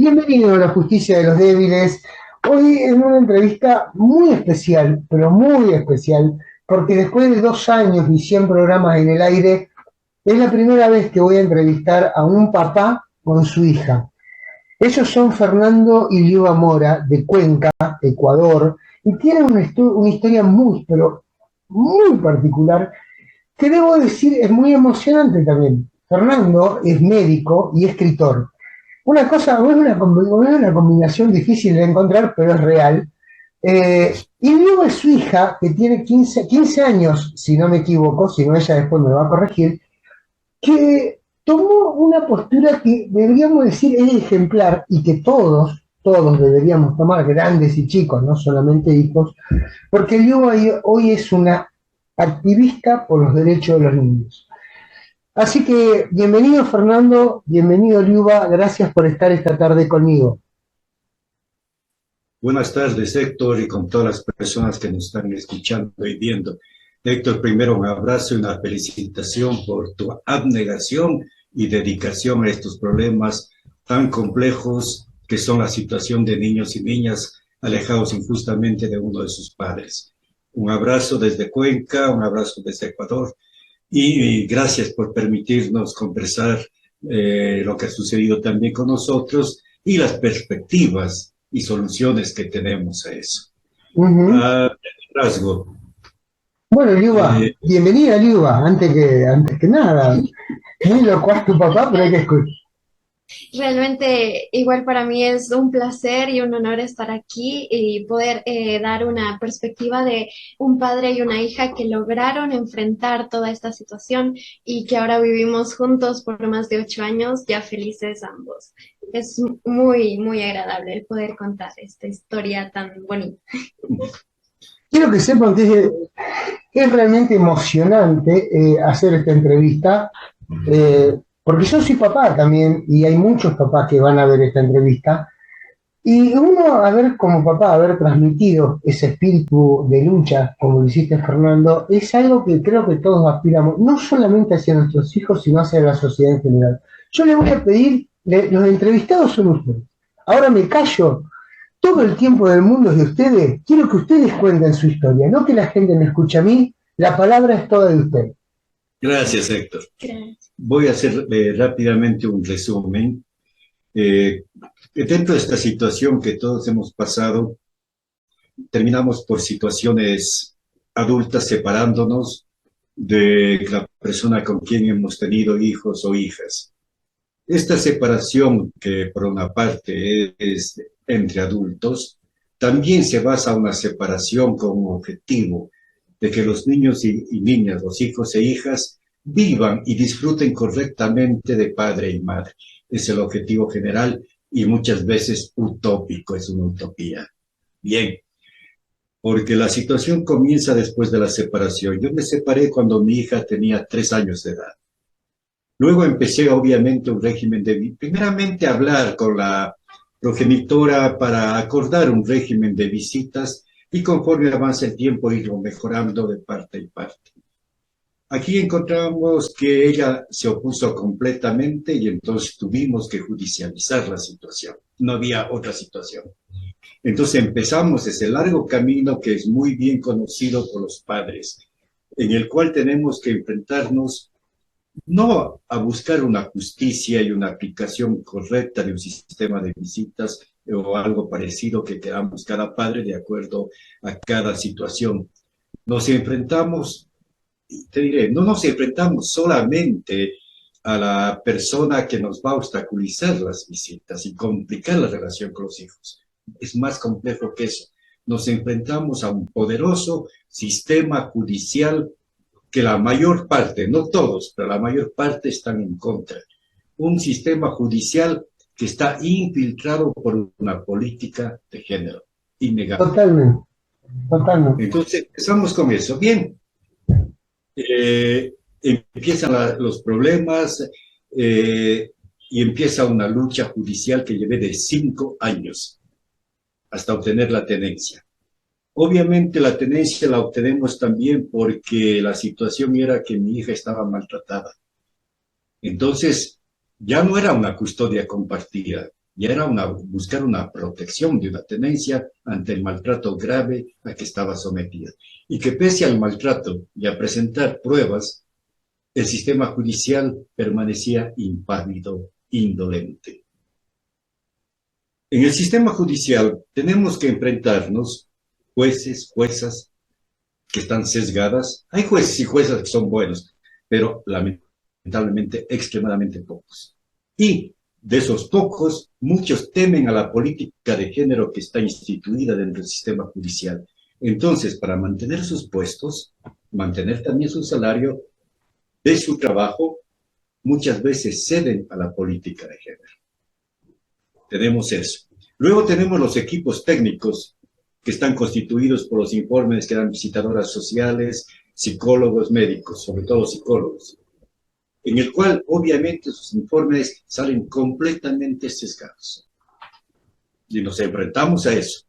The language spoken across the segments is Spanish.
Bienvenido a la justicia de los débiles. Hoy en una entrevista muy especial, pero muy especial, porque después de 2 años y 100 programas en el aire, es la primera vez que voy a entrevistar a un papá con su hija. Ellos son Fernando y Liuba Mora, de Cuenca, Ecuador, y tienen una historia muy, pero muy particular, que debo decir es muy emocionante también. Fernando es médico y escritor. Una cosa, es una combinación difícil de encontrar, pero es real. Y luego es su hija, que tiene 15 años, si no me equivoco, si no ella después me va a corregir, que tomó una postura que deberíamos decir es ejemplar y que todos deberíamos tomar, grandes y chicos, no solamente hijos, porque Liuba hoy es una activista por los derechos de los niños. Así que bienvenido Fernando, bienvenido Liuba, gracias por estar esta tarde conmigo. Buenas tardes, Héctor, y con todas las personas que nos están escuchando y viendo. Héctor, primero un abrazo y una felicitación por tu abnegación y dedicación a estos problemas tan complejos que son la situación de niños y niñas alejados injustamente de uno de sus padres. Un abrazo desde Cuenca, un abrazo desde Ecuador, y gracias por permitirnos conversar lo que ha sucedido también con nosotros y las perspectivas y soluciones que tenemos a eso. Uh-huh. Rasgo. Bueno, Liuba, bienvenida Liuba, antes que nada. Muy locuaz tu papá, pero hay que escuchar. Realmente, igual para mí es un placer y un honor estar aquí y poder dar una perspectiva de un padre y una hija que lograron enfrentar toda esta situación y que ahora vivimos juntos por más de 8 años, ya felices ambos. Es muy, muy agradable el poder contar esta historia tan bonita. Quiero que sepan que es realmente emocionante hacer esta entrevista, porque yo soy papá también, y hay muchos papás que van a ver esta entrevista, y uno, como papá, haber transmitido ese espíritu de lucha, como lo hiciste Fernando, es algo que creo que todos aspiramos, no solamente hacia nuestros hijos, sino hacia la sociedad en general. Yo les voy a pedir, los entrevistados son ustedes. Ahora me callo, todo el tiempo del mundo es de ustedes, quiero que ustedes cuenten su historia, no que la gente me escuche a mí, la palabra es toda de ustedes. Gracias, Héctor. Gracias. Voy a hacer rápidamente un resumen. Dentro de esta situación que todos hemos pasado, terminamos por situaciones adultas separándonos de la persona con quien hemos tenido hijos o hijas. Esta separación, que por una parte es entre adultos, también se basa en una separación con un objetivo de que los niños y niñas, los hijos e hijas, vivan y disfruten correctamente de padre y madre. Es el objetivo general y muchas veces utópico, es una utopía. Bien, porque la situación comienza después de la separación. Yo me separé cuando mi hija tenía 3 años de edad. Luego empecé, obviamente, un régimen primeramente hablar con la progenitora para acordar un régimen de visitas y conforme avanza el tiempo irlo mejorando de parte y parte. Aquí encontramos que ella se opuso completamente y entonces tuvimos que judicializar la situación. No había otra situación. Entonces empezamos ese largo camino que es muy bien conocido por los padres, en el cual tenemos que enfrentarnos no a buscar una justicia y una aplicación correcta de un sistema de visitas o algo parecido que queramos cada padre de acuerdo a cada situación. Nos enfrentamos, te diré, no nos enfrentamos solamente a la persona que nos va a obstaculizar las visitas y complicar la relación con los hijos. Es más complejo que eso. Nos enfrentamos a un poderoso sistema judicial que la mayor parte, no todos, pero la mayor parte están en contra. Un sistema judicial que está infiltrado por una política de género, innegable. Totalmente, totalmente. Entonces, empezamos con eso. Bien, empiezan los problemas y empieza una lucha judicial que llevé de 5 años hasta obtener la tenencia. Obviamente la tenencia la obtenemos también porque la situación era que mi hija estaba maltratada. Entonces, ya no era una custodia compartida, ya era buscar una protección de una tenencia ante el maltrato grave a que estaba sometida. Y que pese al maltrato y a presentar pruebas, el sistema judicial permanecía impávido, indolente. En el sistema judicial tenemos que enfrentarnos jueces, juezas que están sesgadas. Hay jueces y juezas que son buenos, pero lamentablemente extremadamente pocos. Y de esos pocos, muchos temen a la política de género que está instituida dentro del sistema judicial. Entonces, para mantener sus puestos, mantener también su salario de su trabajo, muchas veces ceden a la política de género. Tenemos eso. Luego tenemos los equipos técnicos que están constituidos por los informes que dan visitadoras sociales, psicólogos, médicos, sobre todo psicólogos, en el cual obviamente sus informes salen completamente sesgados. Y nos enfrentamos a eso.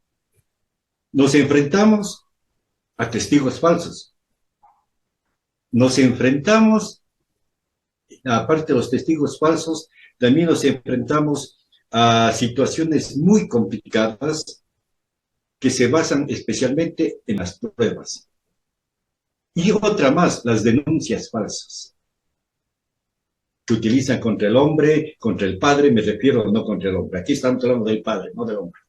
Nos enfrentamos a testigos falsos. Nos enfrentamos, aparte de los testigos falsos, también nos enfrentamos a situaciones muy complicadas que se basan especialmente en las pruebas. Y otra más, las denuncias falsas que utilizan contra el hombre, contra el padre, me refiero no contra el hombre. Aquí estamos hablando del padre, no del hombre.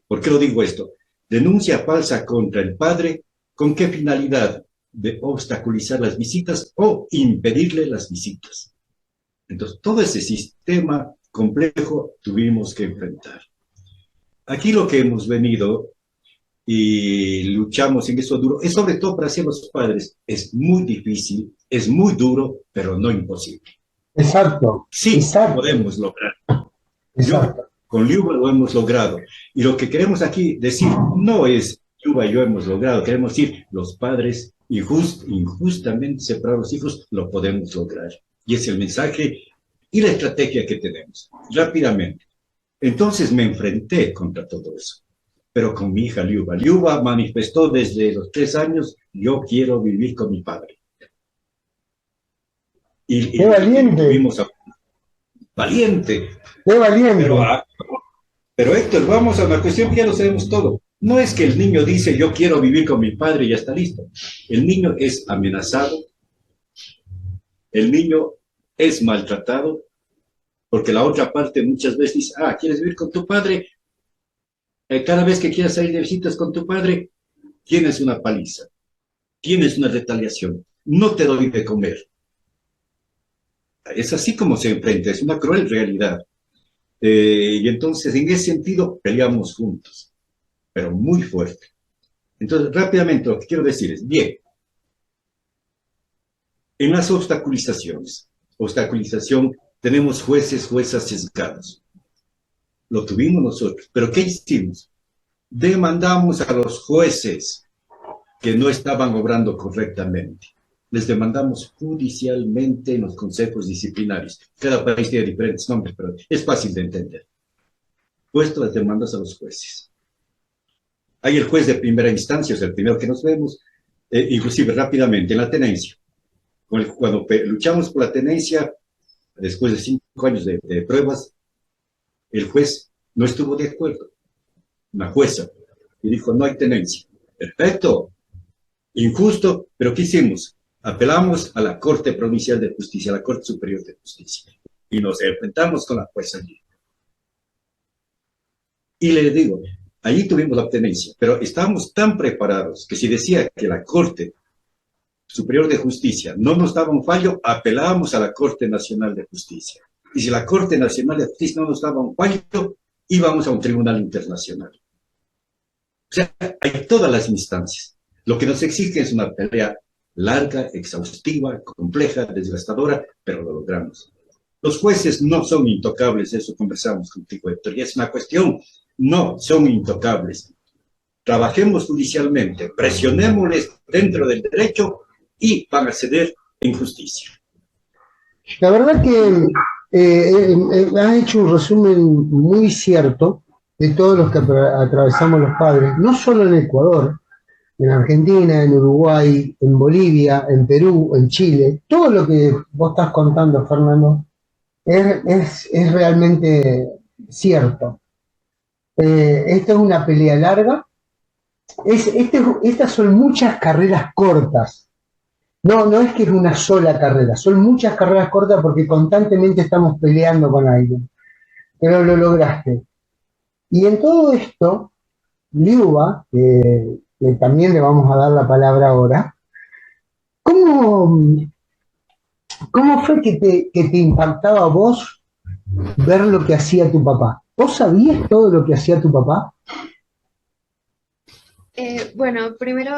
¿Por qué lo digo esto? Denuncia falsa contra el padre, ¿con qué finalidad? De obstaculizar las visitas o impedirle las visitas. Entonces, todo ese sistema complejo tuvimos que enfrentar. Aquí lo que hemos venido y luchamos en eso duro, es sobre todo para hacer los padres, es muy difícil, es muy duro, pero no imposible. Exacto. Sí, exacto. podemos lograr. Exacto. Con Liuba lo hemos logrado. Y lo que queremos aquí decir no es Liuba y yo hemos logrado, queremos decir los padres injustamente separados hijos lo podemos lograr. Y es el mensaje y la estrategia que tenemos. Rápidamente. Entonces me enfrenté contra todo eso. Pero con mi hija Liuba. Liuba manifestó desde los 3 años, yo quiero vivir con mi padre. ¡Qué valiente! Valiente. ¡Qué valiente! Pero Héctor, vamos a una cuestión que ya lo sabemos todo. No es que el niño dice, yo quiero vivir con mi padre y ya está listo. El niño es amenazado. El niño es maltratado. Porque la otra parte muchas veces dice, ¿quieres vivir con tu padre? Cada vez que quieras salir de visitas con tu padre, tienes una paliza. Tienes una retaliación. No te doy de comer. Es así como se enfrenta, es una cruel realidad. Y entonces, en ese sentido, peleamos juntos, pero muy fuerte. Entonces, rápidamente, lo que quiero decir es, bien, en las obstaculización, tenemos jueces, juezas sesgados. Lo tuvimos nosotros, pero ¿qué hicimos? Demandamos a los jueces que no estaban obrando correctamente. Les demandamos judicialmente en los consejos disciplinarios. Cada país tiene diferentes nombres, pero es fácil de entender. Puesto las demandas a los jueces. Hay el juez de primera instancia, o sea, el primero que nos vemos, inclusive rápidamente, en la tenencia. Cuando luchamos por la tenencia, después de 5 años de pruebas, el juez no estuvo de acuerdo. Una jueza. Y dijo, no hay tenencia. Perfecto. Injusto, pero ¿qué hicimos? Apelamos a la Corte Provincial de Justicia, a la Corte Superior de Justicia, y nos enfrentamos con la jueza allí. Y le digo, allí tuvimos la tenencia, pero estábamos tan preparados que si decía que la Corte Superior de Justicia no nos daba un fallo, apelábamos a la Corte Nacional de Justicia. Y si la Corte Nacional de Justicia no nos daba un fallo, íbamos a un tribunal internacional. O sea, hay todas las instancias. Lo que nos exige es una pelea larga, exhaustiva, compleja, desgastadora, pero lo logramos. Los jueces no son intocables, eso conversamos contigo, Héctor, y es una cuestión, no son intocables. Trabajemos judicialmente, presionémosles dentro del derecho y van a ceder en justicia. La verdad que has hecho un resumen muy cierto de todos los que atravesamos los padres, no solo en Ecuador, en Argentina, en Uruguay, en Bolivia, en Perú, en Chile. Todo lo que vos estás contando, Fernando, es realmente cierto. Esto es una pelea larga. Estas son muchas carreras cortas. No, no es que es una sola carrera, son muchas carreras cortas porque constantemente estamos peleando con alguien. Pero lo lograste. Y en todo esto, Liuba, que también le vamos a dar la palabra ahora, ¿cómo, cómo fue que te impactaba a vos ver lo que hacía tu papá? ¿Vos sabías todo lo que hacía tu papá? Bueno, primero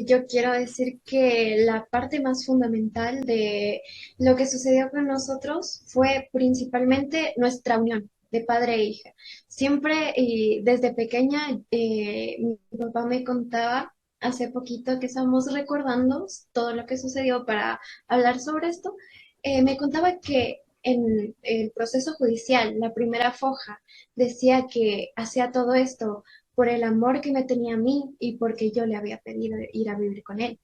yo quiero decir que la parte más fundamental de lo que sucedió con nosotros fue principalmente nuestra unión de padre e hija. Siempre, y desde pequeña, mi papá me contaba hace poquito que estábamos recordando todo lo que sucedió para hablar sobre esto. Me contaba que en el proceso judicial, la primera foja decía que hacía todo esto por el amor que me tenía a mí y porque yo le había pedido ir a vivir con él.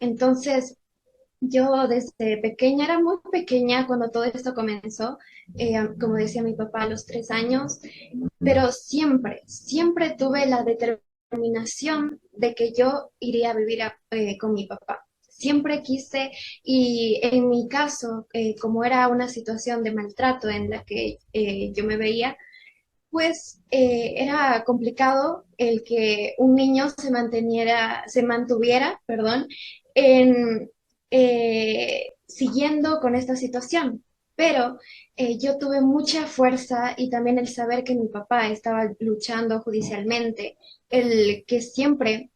Entonces, yo desde pequeña, era muy pequeña cuando todo esto comenzó, como decía mi papá, a los 3 años, pero siempre, siempre tuve la determinación de que yo iría a vivir con mi papá. Siempre quise, y en mi caso, como era una situación de maltrato en la que yo me veía, pues era complicado el que un niño se mantuviera, perdón, en, siguiendo con esta situación. Pero yo tuve mucha fuerza y también el saber que mi papá estaba luchando judicialmente, el que siempre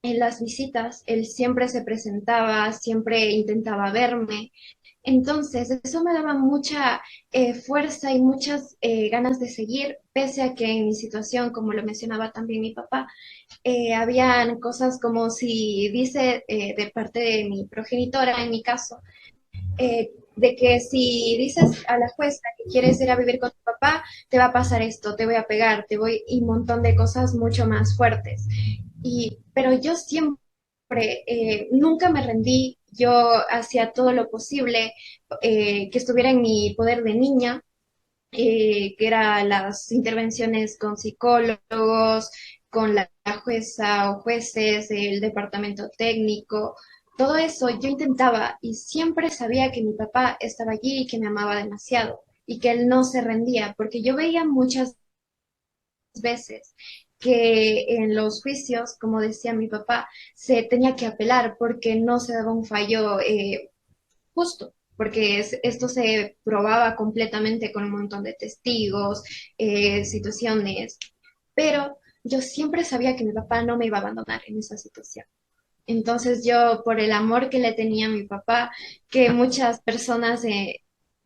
en las visitas, él siempre se presentaba, siempre intentaba verme, entonces, eso me daba mucha fuerza y muchas ganas de seguir, pese a que en mi situación, como lo mencionaba también mi papá, habían cosas como si dice de parte de mi progenitora, en mi caso, de que si dices a la jueza que quieres ir a vivir con tu papá, te va a pasar esto, te voy a pegar, te voy, y un montón de cosas mucho más fuertes. Pero yo siempre, nunca me rendí, yo hacía todo lo posible que estuviera en mi poder de niña, que eran las intervenciones con psicólogos, con la jueza o jueces, el departamento técnico, todo eso yo intentaba y siempre sabía que mi papá estaba allí y que me amaba demasiado y que él no se rendía, porque yo veía muchas veces que en los juicios, como decía mi papá, se tenía que apelar porque no se daba un fallo justo, porque esto se probaba completamente con un montón de testigos, situaciones, pero yo siempre sabía que mi papá no me iba a abandonar en esa situación. Entonces yo, por el amor que le tenía a mi papá, que muchas personas,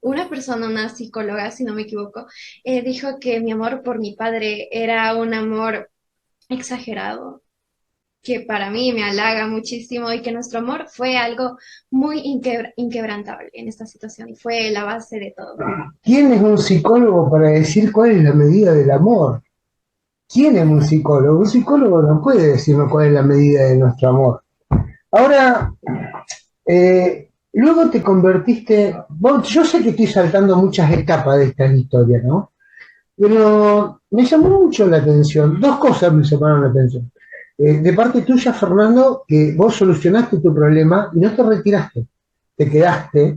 una persona, una psicóloga, si no me equivoco, dijo que mi amor por mi padre era un amor exagerado, que para mí me halaga muchísimo y que nuestro amor fue algo muy inquebrantable en esta situación y fue la base de todo. ¿Quién es un psicólogo para decir cuál es la medida del amor? ¿Quién es un psicólogo? Un psicólogo no puede decirnos cuál es la medida de nuestro amor. Ahora, luego te convertiste, yo sé que estoy saltando muchas etapas de esta historia, ¿no? Pero me llamó mucho la atención, dos cosas me llamaron la atención. De parte tuya, Fernando, que vos solucionaste tu problema y no te retiraste, te quedaste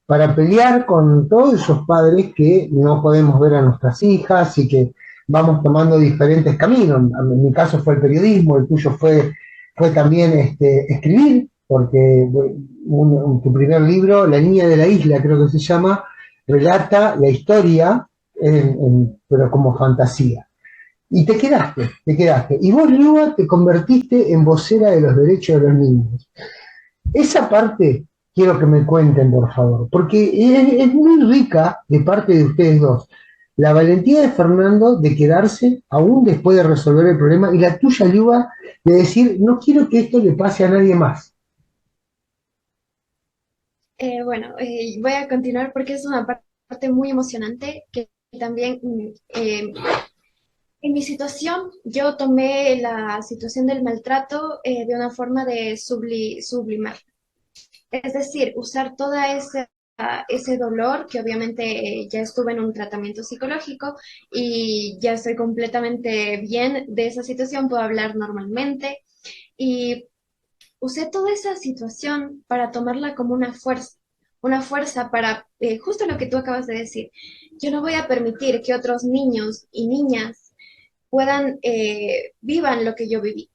para pelear con todos esos padres que no podemos ver a nuestras hijas y que vamos tomando diferentes caminos. En mi caso fue el periodismo, el tuyo fue también escribir, porque tu primer libro, La niña de la isla, creo que se llama, relata la historia, pero como fantasía. Y te quedaste, te quedaste. Y vos, Lua, te convertiste en vocera de los derechos de los niños. Esa parte quiero que me cuenten, por favor, porque es muy rica de parte de ustedes dos. La valentía de Fernando de quedarse aún después de resolver el problema y la tuya, Liuba, de decir, no quiero que esto le pase a nadie más. Bueno, voy a continuar porque es una parte muy emocionante que también en mi situación yo tomé la situación del maltrato de una forma de sublimar. Es decir, usar toda esa ese dolor, que obviamente ya estuve en un tratamiento psicológico y ya estoy completamente bien de esa situación, puedo hablar normalmente y usé toda esa situación para tomarla como una fuerza para justo lo que tú acabas de decir. Yo no voy a permitir que otros niños y niñas puedan, vivan lo que yo viví,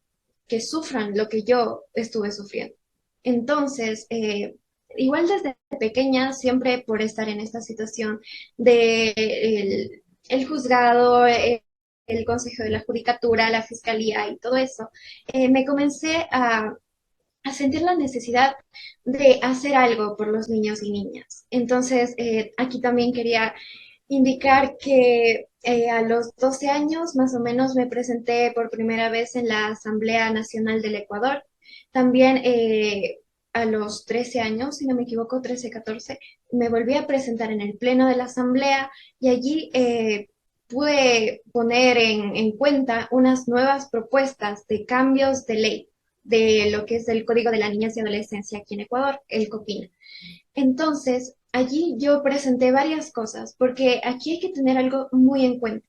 que sufran lo que yo estuve sufriendo. Entonces, igual desde pequeña, siempre por estar en esta situación de el juzgado, el consejo de la judicatura, la fiscalía y todo eso, me comencé a sentir la necesidad de hacer algo por los niños y niñas. Entonces, aquí también quería indicar que a los 12 años más o menos me presenté por primera vez en la Asamblea Nacional del Ecuador. También a los 13 años, si no me equivoco, 13, 14, me volví a presentar en el Pleno de la Asamblea y allí pude poner en cuenta unas nuevas propuestas de cambios de ley de lo que es el Código de la Niñez y Adolescencia aquí en Ecuador, el COPINA. Entonces, allí yo presenté varias cosas, porque aquí hay que tener algo muy en cuenta.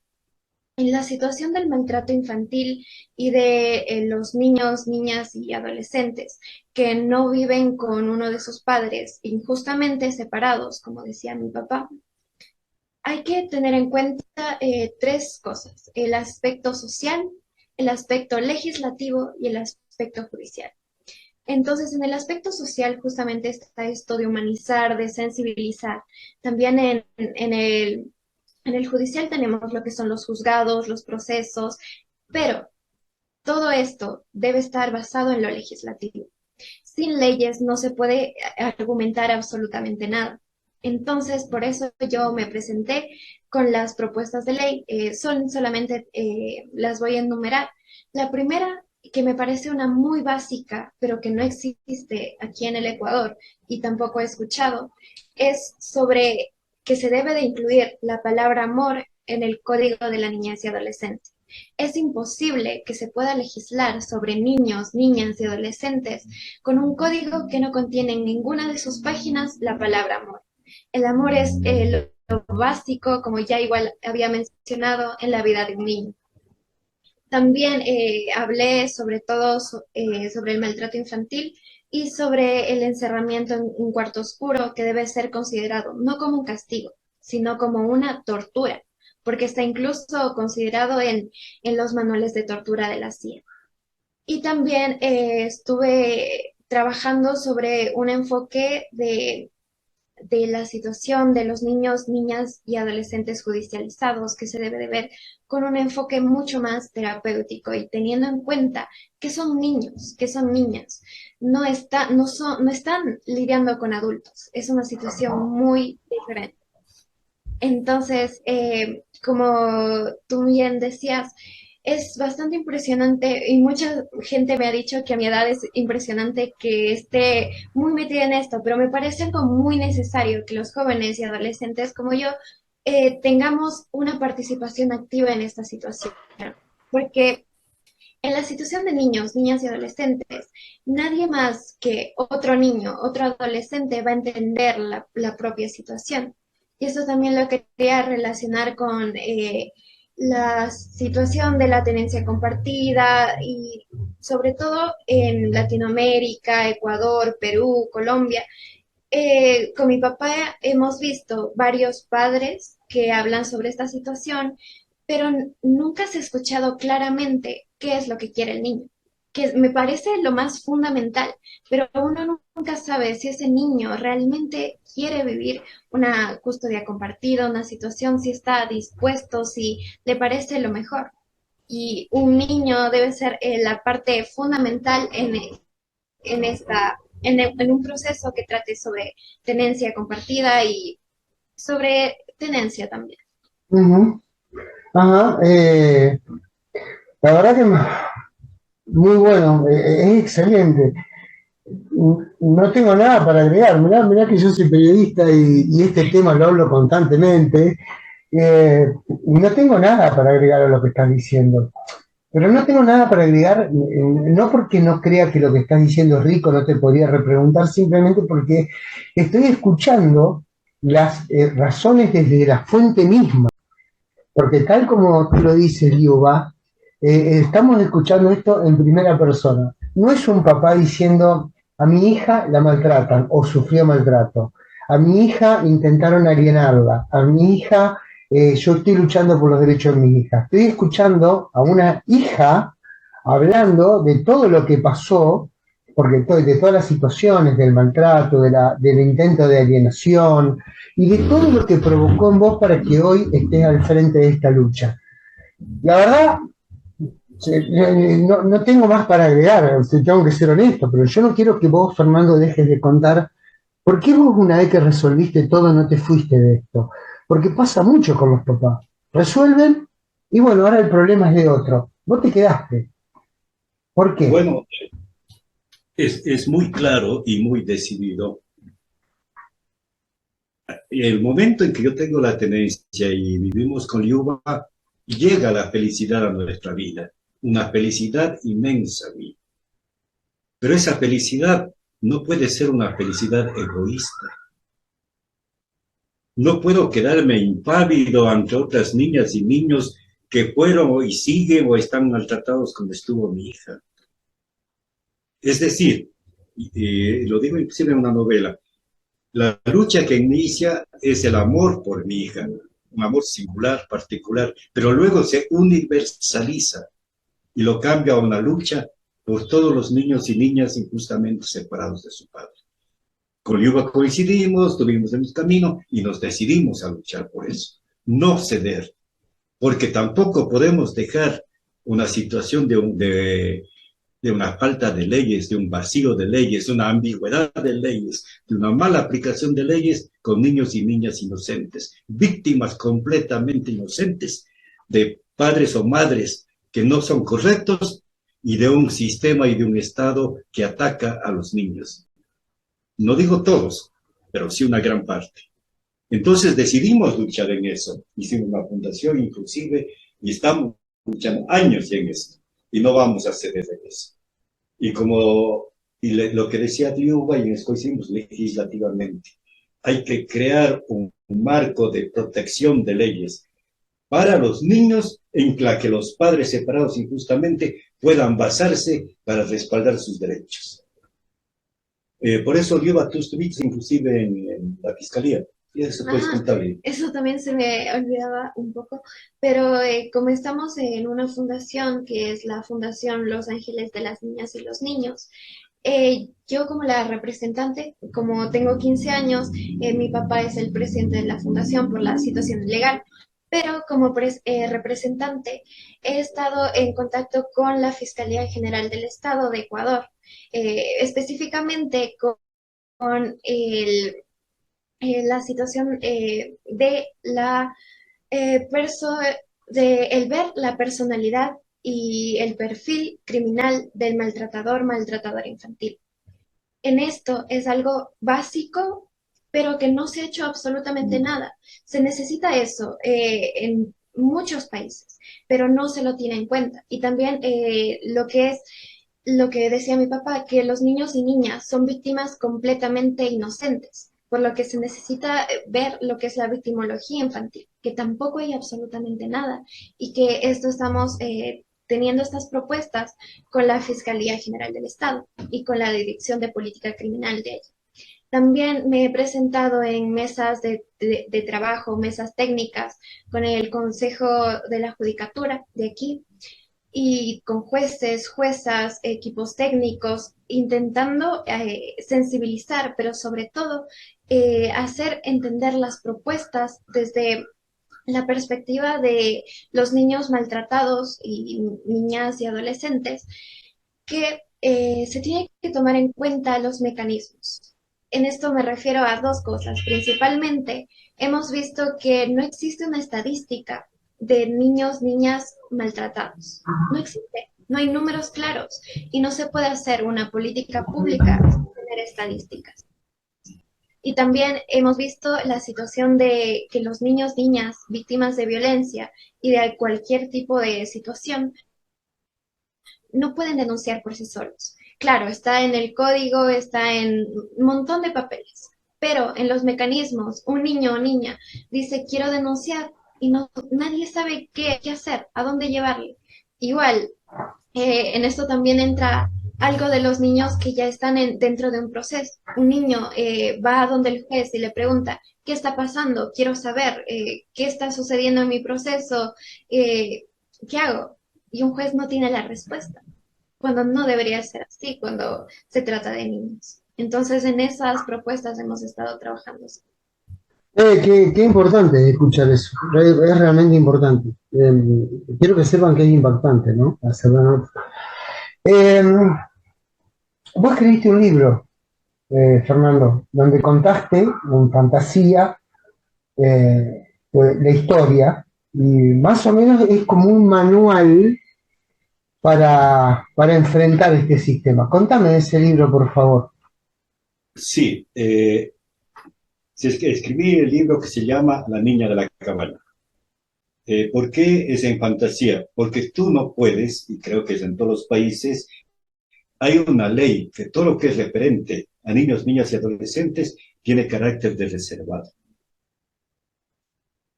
En la situación del maltrato infantil y de los niños, niñas y adolescentes que no viven con uno de sus padres injustamente separados, como decía mi papá, hay que tener en cuenta tres cosas: el aspecto social, el aspecto legislativo y el aspecto judicial. Entonces, en el aspecto social justamente está esto de humanizar, de sensibilizar. También en el judicial tenemos lo que son los juzgados, los procesos, pero todo esto debe estar basado en lo legislativo. Sin leyes no se puede argumentar absolutamente nada. Entonces, por eso yo me presenté con las propuestas de ley. Son solamente, las voy a enumerar. La primera, que me parece una muy básica, pero que no existe aquí en el Ecuador y tampoco he escuchado, es sobre que se debe de incluir la palabra amor en el Código de la Niñez y Adolescencia. Es imposible que se pueda legislar sobre niños, niñas y adolescentes con un código que no contiene en ninguna de sus páginas la palabra amor. El amor es lo básico, como ya igual había mencionado, en la vida de un niño. También hablé sobre todo sobre el maltrato infantil y sobre el encerramiento en un cuarto oscuro, que debe ser considerado no como un castigo, sino como una tortura, porque está incluso considerado en los manuales de tortura de la CIA. Y también estuve trabajando sobre un enfoque de la situación de los niños, niñas y adolescentes judicializados, que se debe de ver con un enfoque mucho más terapéutico y teniendo en cuenta que son niños, que son niñas, no están lidiando con adultos. Es una situación muy diferente. Entonces, como tú bien decías, es bastante impresionante y mucha gente me ha dicho que a mi edad es impresionante que esté muy metida en esto, pero me parece algo muy necesario que los jóvenes y adolescentes como yo tengamos una participación activa en esta situación, porque en la situación de niños, niñas y adolescentes, nadie más que otro niño, otro adolescente va a entender la propia situación. Y eso también lo quería relacionar con la situación de la tenencia compartida y sobre todo en Latinoamérica, Ecuador, Perú, Colombia. Con mi papá hemos visto varios padres que hablan sobre esta situación, pero nunca se ha escuchado claramente qué es lo que quiere el niño, que me parece lo más fundamental, pero uno nunca sabe si ese niño realmente quiere vivir una custodia compartida, una situación, si está dispuesto, si le parece lo mejor. Y un niño debe ser la parte fundamental en en un proceso que trate sobre tenencia compartida y sobre tenencia también. Ujú. Ajá, la verdad que muy bueno, es excelente. No tengo nada para agregar. Mirá que yo soy periodista y este tema lo hablo constantemente. No tengo nada para agregar a lo que estás diciendo. Pero no tengo nada para agregar, no porque no crea que lo que estás diciendo es rico, no te podría repreguntar, simplemente porque estoy escuchando las razones desde la fuente misma. Porque tal como tú lo dices, Liuba, estamos escuchando esto en primera persona. No es un papá diciendo, a mi hija la maltratan o sufrió maltrato, a mi hija intentaron alienarla, a mi hija, yo estoy luchando por los derechos de mi hija. Estoy escuchando a una hija hablando de todo lo que pasó, porque de todas las situaciones, del maltrato, del intento de alienación, y de todo lo que provocó en vos para que hoy estés al frente de esta lucha. La verdad, no tengo más para agregar, tengo que ser honesto, pero yo no quiero que vos, Fernando, dejes de contar por qué vos una vez que resolviste todo no te fuiste de esto. Porque pasa mucho con los papás. Resuelven y bueno, ahora el problema es de otro. Vos te quedaste. ¿Por qué? Bueno, es muy claro y muy decidido. El momento en que yo tengo la tenencia y vivimos con Yuba, llega la felicidad a nuestra vida, una felicidad inmensa. Pero esa felicidad no puede ser una felicidad egoísta. No puedo quedarme impávido ante otras niñas y niños que fueron y siguen o están maltratados como estuvo mi hija. Es decir, lo digo inclusive en una novela, la lucha que inicia es el amor por mi hija, un amor singular, particular, pero luego se universaliza y lo cambia a una lucha por todos los niños y niñas injustamente separados de su padre. Con Yuba coincidimos, tuvimos el camino y nos decidimos a luchar por eso. No ceder, porque tampoco podemos dejar una situación de una falta de leyes, de un vacío de leyes, de una ambigüedad de leyes, de una mala aplicación de leyes con niños y niñas inocentes, víctimas completamente inocentes de padres o madres que no son correctos y de un sistema y de un Estado que ataca a los niños. No digo todos, pero sí una gran parte. Entonces decidimos luchar en eso. Hicimos una fundación inclusive y estamos luchando años en esto. Y no vamos a ceder de eso. Y como lo que decía Liuba, y en esto hicimos legislativamente, hay que crear un marco de protección de leyes para los niños en la que los padres separados injustamente puedan basarse para respaldar sus derechos. Por eso, Liuba, tú estuviste inclusive en la fiscalía. Y eso puedes contarle. Eso también se me olvidaba un poco, pero como estamos en una fundación que es la Fundación Los Ángeles de las Niñas y los Niños, yo como la representante, como tengo 15 años, mi papá es el presidente de la fundación por la situación legal, pero como representante he estado en contacto con la Fiscalía General del Estado de Ecuador, específicamente con la situación de la perso de el ver la personalidad y el perfil criminal del maltratador infantil. En esto es algo básico, pero que no se ha hecho absolutamente nada. Se necesita eso en muchos países, pero no se lo tiene en cuenta. Y también lo que decía mi papá, que los niños y niñas son víctimas completamente inocentes, por lo que se necesita ver lo que es la victimología infantil, que tampoco hay absolutamente nada, y que esto estamos teniendo estas propuestas con la Fiscalía General del Estado y con la Dirección de Política Criminal de ella. También me he presentado en mesas de trabajo, mesas técnicas, con el Consejo de la Judicatura de aquí, y con jueces, juezas, equipos técnicos, intentando sensibilizar, pero sobre todo hacer entender las propuestas desde la perspectiva de los niños maltratados y niñas y adolescentes, que se tiene que tomar en cuenta los mecanismos. En esto me refiero a dos cosas. Principalmente, hemos visto que no existe una estadística de niños, niñas maltratados. No existe, no hay números claros y no se puede hacer una política pública sin tener estadísticas. Y también hemos visto la situación de que los niños, niñas víctimas de violencia y de cualquier tipo de situación no pueden denunciar por sí solos. Claro, está en el código, está en un montón de papeles, pero en los mecanismos, un niño o niña dice quiero denunciar y no, nadie sabe qué hacer, a dónde llevarle. Igual, en esto también entra algo de los niños que ya están dentro de un proceso. Un niño va a donde el juez y le pregunta, ¿qué está pasando? Quiero saber qué está sucediendo en mi proceso, eh, ¿qué hago? Y un juez no tiene la respuesta, cuando no debería ser así, cuando se trata de niños. Entonces, en esas propuestas hemos estado trabajando. Qué importante escuchar eso, es realmente importante. Quiero que sepan que es impactante, ¿no? Hacer la nota. Eh, Vos escribiste un libro, Fernando, donde contaste en fantasía la historia, y más o menos es como un manual para enfrentar este sistema. Contame de ese libro, por favor. Sí, escribí el libro que se llama La niña de la cabaña. ¿Por qué es en fantasía? Porque tú no puedes, y creo que es en todos los países, hay una ley que todo lo que es referente a niños, niñas y adolescentes tiene carácter de reservado.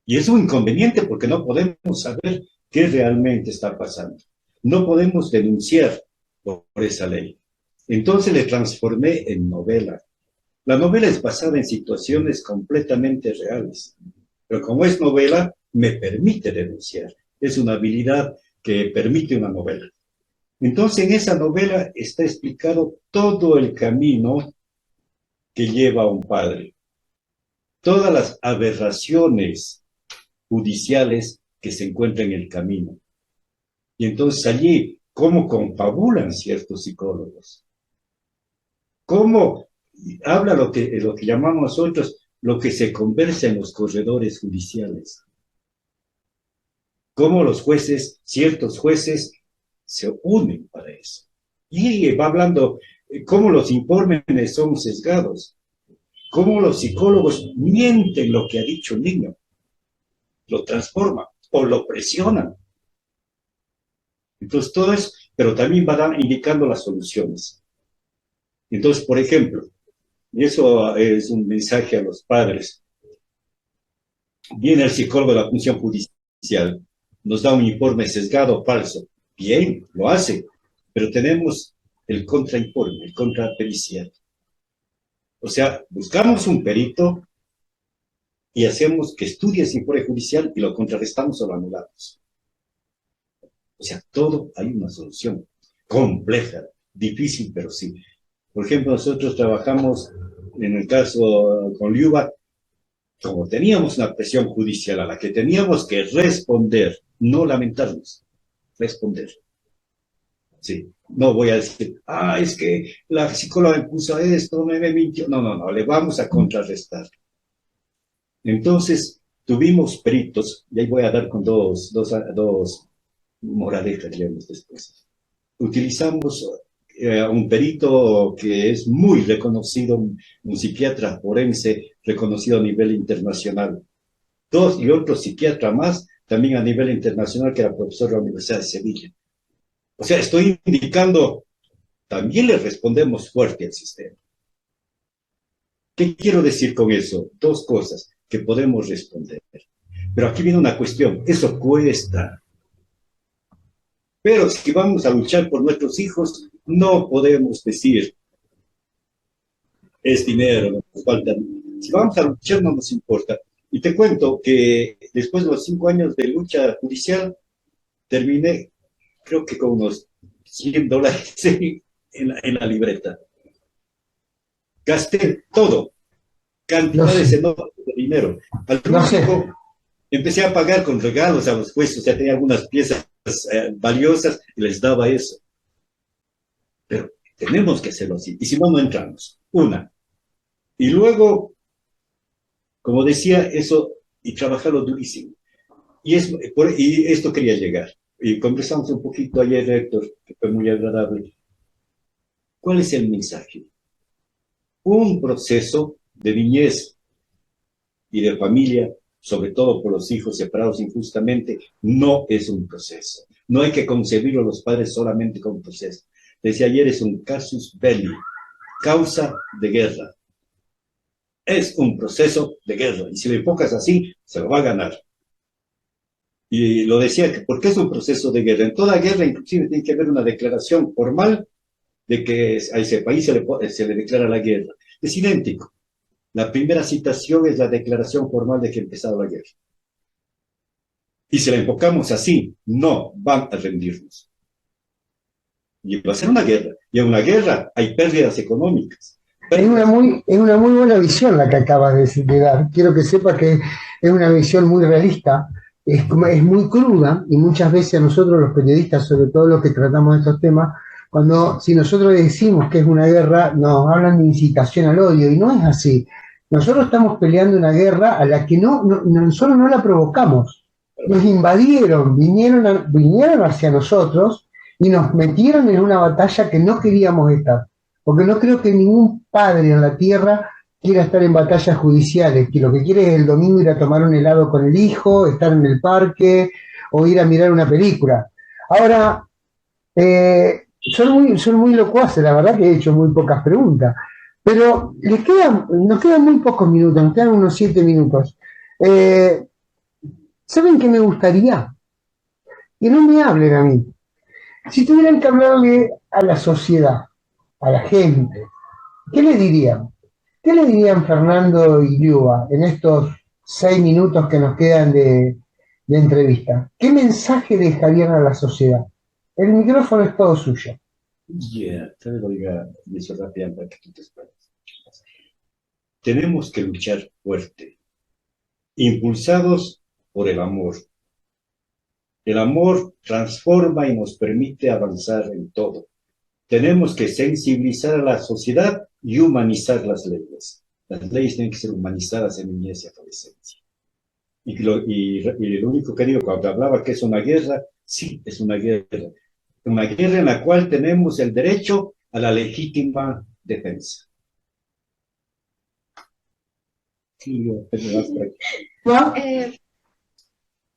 Y es un inconveniente porque no podemos saber qué realmente está pasando. No podemos denunciar por esa ley. Entonces le transformé en novela. La novela es basada en situaciones completamente reales, pero como es novela, me permite denunciar. Es una habilidad que permite una novela. Entonces, en esa novela está explicado todo el camino que lleva a un padre, todas las aberraciones judiciales que se encuentran en el camino. Y entonces allí, cómo confabulan ciertos psicólogos, cómo habla lo que llamamos nosotros, lo que se conversa en los corredores judiciales, cómo los jueces, ciertos jueces, se unen para eso. Y va hablando cómo los informes son sesgados, cómo los psicólogos mienten lo que ha dicho el niño, lo transforman o lo presionan. Entonces todo eso, pero también va indicando las soluciones. Entonces, por ejemplo, y eso es un mensaje a los padres, viene el psicólogo de la función judicial, nos da un informe sesgado, falso, bien, lo hace, pero tenemos el contrainforme, el contrapericial. O sea, buscamos un perito y hacemos que estudie ese informe judicial y lo contrarrestamos o lo anulamos. O sea, todo hay una solución compleja, difícil, pero sí. Por ejemplo, nosotros trabajamos en el caso con Liuba, como teníamos una presión judicial a la que teníamos que responder, no lamentarnos, responder. Sí, no voy a decir, es que la psicóloga me puso esto, me mintió. No, no, no, le vamos a contrarrestar. Entonces, tuvimos peritos, y ahí voy a dar con dos moralejas, digamos, después. Utilizamos un perito que es muy reconocido, un psiquiatra forense reconocido a nivel internacional. Dos y otro psiquiatra más, también a nivel internacional, que era profesor de la Universidad de Sevilla. O sea, estoy indicando, también le respondemos fuerte al sistema. ¿Qué quiero decir con eso? Dos cosas que podemos responder. Pero aquí viene una cuestión, eso cuesta. Pero si vamos a luchar por nuestros hijos, no podemos decir, es dinero, nos falta. Si vamos a luchar, no nos importa. Y te cuento que después de los 5 años de lucha judicial, terminé, creo que con unos $100 en la libreta. Gasté todo, cantidades enormes de dinero. Al último, empecé a pagar con regalos a los jueces, ya tenía algunas piezas valiosas y les daba eso. Pero tenemos que hacerlo así, y si no, no entramos. Una. Y luego, como decía, eso, y trabajarlo durísimo. Y esto quería llegar. Y conversamos un poquito ayer, Héctor, que fue muy agradable. ¿Cuál es el mensaje? Un proceso de niñez y de familia sobre todo por los hijos separados injustamente, no es un proceso. No hay que concebirlo los padres solamente como un proceso. Decía ayer, es un casus belli, causa de guerra. Es un proceso de guerra, y si lo enfocas así, se lo va a ganar. Y lo decía, porque es un proceso de guerra. En toda guerra, inclusive, tiene que haber una declaración formal de que a ese país se le declara la guerra. Es idéntico. La primera citación es la declaración formal de que ha empezado la guerra. Y si la enfocamos así, no van a rendirnos. Y va a ser una guerra. Y en una guerra hay pérdidas económicas. Es una muy buena visión la que acabas de dar. Quiero que sepas que es una visión muy realista, es muy cruda, y muchas veces a nosotros los periodistas, sobre todo los que tratamos estos temas, si nosotros decimos que es una guerra, nos hablan de incitación al odio, y no es así. Nosotros estamos peleando una guerra a la que nosotros no la provocamos. Nos invadieron, vinieron hacia nosotros y nos metieron en una batalla que no queríamos estar. Porque no creo que ningún padre en la tierra quiera estar en batallas judiciales, que lo que quiere es el domingo ir a tomar un helado con el hijo, estar en el parque o ir a mirar una película. Ahora, son muy locuaces, la verdad que he hecho muy pocas preguntas, pero nos quedan muy pocos minutos, nos quedan unos 7 minutos. ¿Saben qué me gustaría? Que no me hablen a mí. Si tuvieran que hablarle a la sociedad, a la gente, ¿qué le dirían? ¿Qué le dirían Fernando y Liuba en estos 6 minutos que nos quedan de entrevista? ¿Qué mensaje dejarían a la sociedad? El micrófono es todo suyo. Te lo diga eso rápido para que tú te esperes. Tenemos que luchar fuerte, impulsados por el amor. El amor transforma y nos permite avanzar en todo. Tenemos que sensibilizar a la sociedad y humanizar las leyes. Las leyes tienen que ser humanizadas en niñez y adolescencia. Y lo único que digo cuando hablaba que es una guerra, sí, es una guerra. Una guerra en la cual tenemos el derecho a la legítima defensa.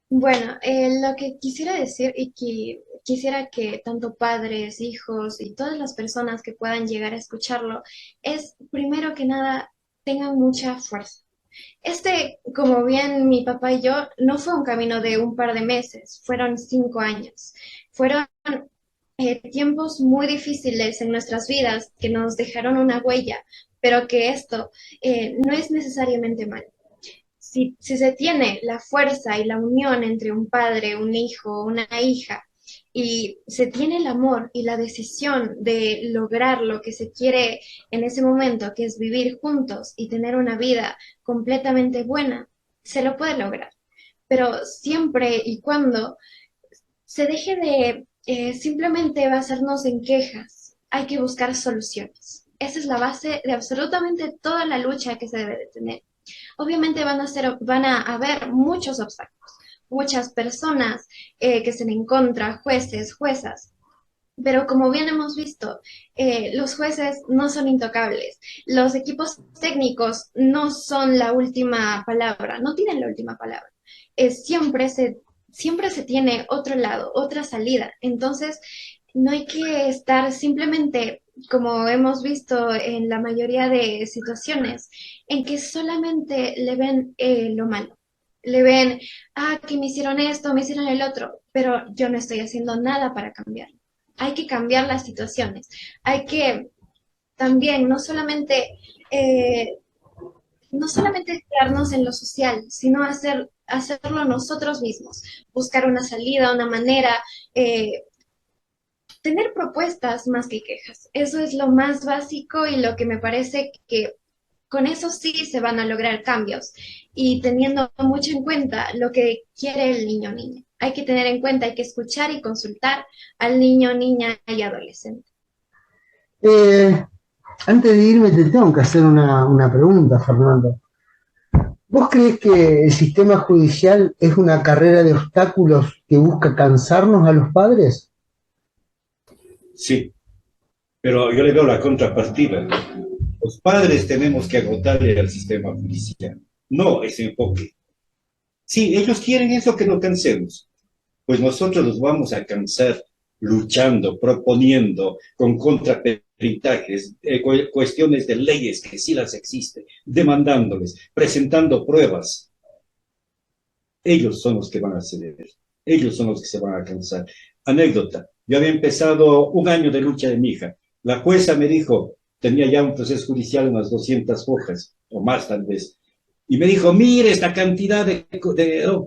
Bueno, lo que quisiera decir y que quisiera que tanto padres, hijos y todas las personas que puedan llegar a escucharlo es, primero que nada, tengan mucha fuerza. Como bien mi papá y yo, no fue un camino de un par de meses, fueron 5 años. Fueron tiempos muy difíciles en nuestras vidas que nos dejaron una huella, pero que esto no es necesariamente malo. Si se tiene la fuerza y la unión entre un padre, un hijo, una hija, y se tiene el amor y la decisión de lograr lo que se quiere en ese momento, que es vivir juntos y tener una vida completamente buena, se lo puede lograr. Pero siempre y cuando se deje de simplemente basarnos en quejas, hay que buscar soluciones. Esa es la base de absolutamente toda la lucha que se debe de tener. Obviamente van a haber muchos obstáculos, muchas personas que estén en contra, jueces, juezas. Pero como bien hemos visto, los jueces no son intocables. Los equipos técnicos no son la última palabra, no tienen la última palabra. Siempre se tiene otro lado, otra salida. Entonces, no hay que estar simplemente, como hemos visto en la mayoría de situaciones, en que solamente le ven lo malo. Le ven, que me hicieron esto, me hicieron el otro, pero yo no estoy haciendo nada para cambiarlo. Hay que cambiar las situaciones. Hay que también no solamente quedarnos en lo social, sino hacerlo nosotros mismos, buscar una salida, una manera, tener propuestas más que quejas. Eso es lo más básico y lo que me parece que con eso sí se van a lograr cambios y teniendo mucho en cuenta lo que quiere el niño o niña. Hay que tener en cuenta, hay que escuchar y consultar al niño, niña y adolescente. Antes de irme te tengo que hacer una pregunta, Fernando. ¿Vos crees que el sistema judicial es una carrera de obstáculos que busca cansarnos a los padres? Sí, pero yo le veo la contrapartida. Los padres tenemos que agotarle al sistema judicial, no ese enfoque. Sí, ellos quieren eso que nos cansemos. Pues nosotros los vamos a cansar luchando, proponiendo, con contraperitajes, cuestiones de leyes que sí las existen, demandándoles, presentando pruebas. Ellos son los que van a ceder, ellos son los que se van a cansar. Anécdota, yo había empezado un año de lucha de mi hija. La jueza me dijo, tenía ya un proceso judicial, unas 200 hojas, o más tal vez, y me dijo, mire esta cantidad de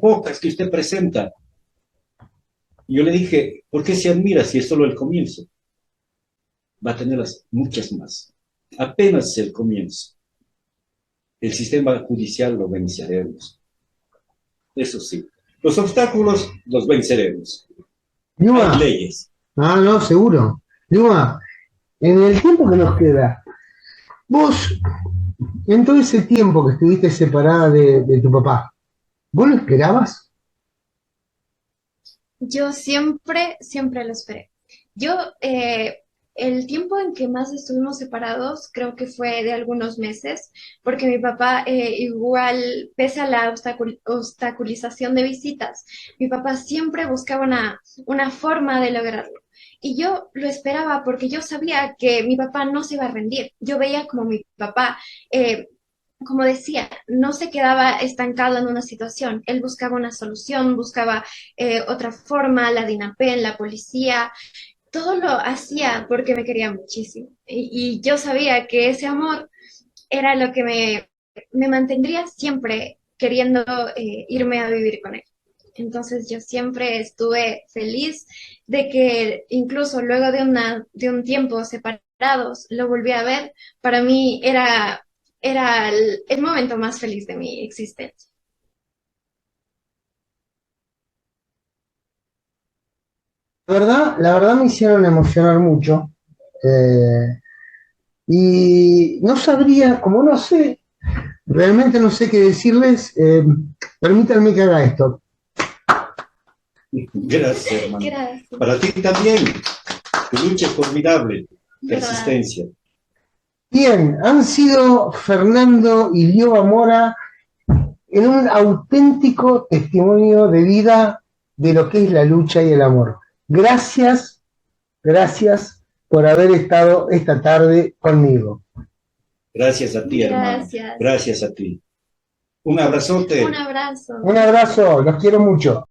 hojas que usted presenta. Y yo le dije, ¿por qué se admira si es solo el comienzo? Va a tenerlas muchas más. Apenas es el comienzo. El sistema judicial lo venceremos. Eso sí. Los obstáculos los venceremos. Luma, Hay leyes. no, seguro. Luma, en el tiempo que nos queda, vos, en todo ese tiempo que estuviste separada de tu papá, ¿vos lo esperabas? Yo siempre, siempre lo esperé. Yo, el tiempo en que más estuvimos separados creo que fue de algunos meses, porque mi papá igual, pese a la obstaculización de visitas, mi papá siempre buscaba una forma de lograrlo. Y yo lo esperaba porque yo sabía que mi papá no se iba a rendir. Yo veía como mi papá como decía, no se quedaba estancado en una situación, él buscaba una solución, buscaba otra forma, la DINAPEN, la policía, todo lo hacía porque me quería muchísimo. Y yo sabía que ese amor era lo que me mantendría siempre queriendo irme a vivir con él. Entonces yo siempre estuve feliz de que incluso luego de un tiempo separados lo volví a ver. Para mí era el momento más feliz de mi existencia. La verdad me hicieron emocionar mucho. eh, y no sabría, como no sé, realmente no sé qué decirles. Permítanme que haga esto. Gracias, hermano. Gracias. Para ti también. Tu lucha es formidable. ¿Verdad? Persistencia. Bien, han sido Fernando y Lioba Mora en un auténtico testimonio de vida de lo que es la lucha y el amor. Gracias, gracias por haber estado esta tarde conmigo. Gracias a ti, hermano. Gracias. Gracias a ti. Un abrazote. Un abrazo. Un abrazo, los quiero mucho.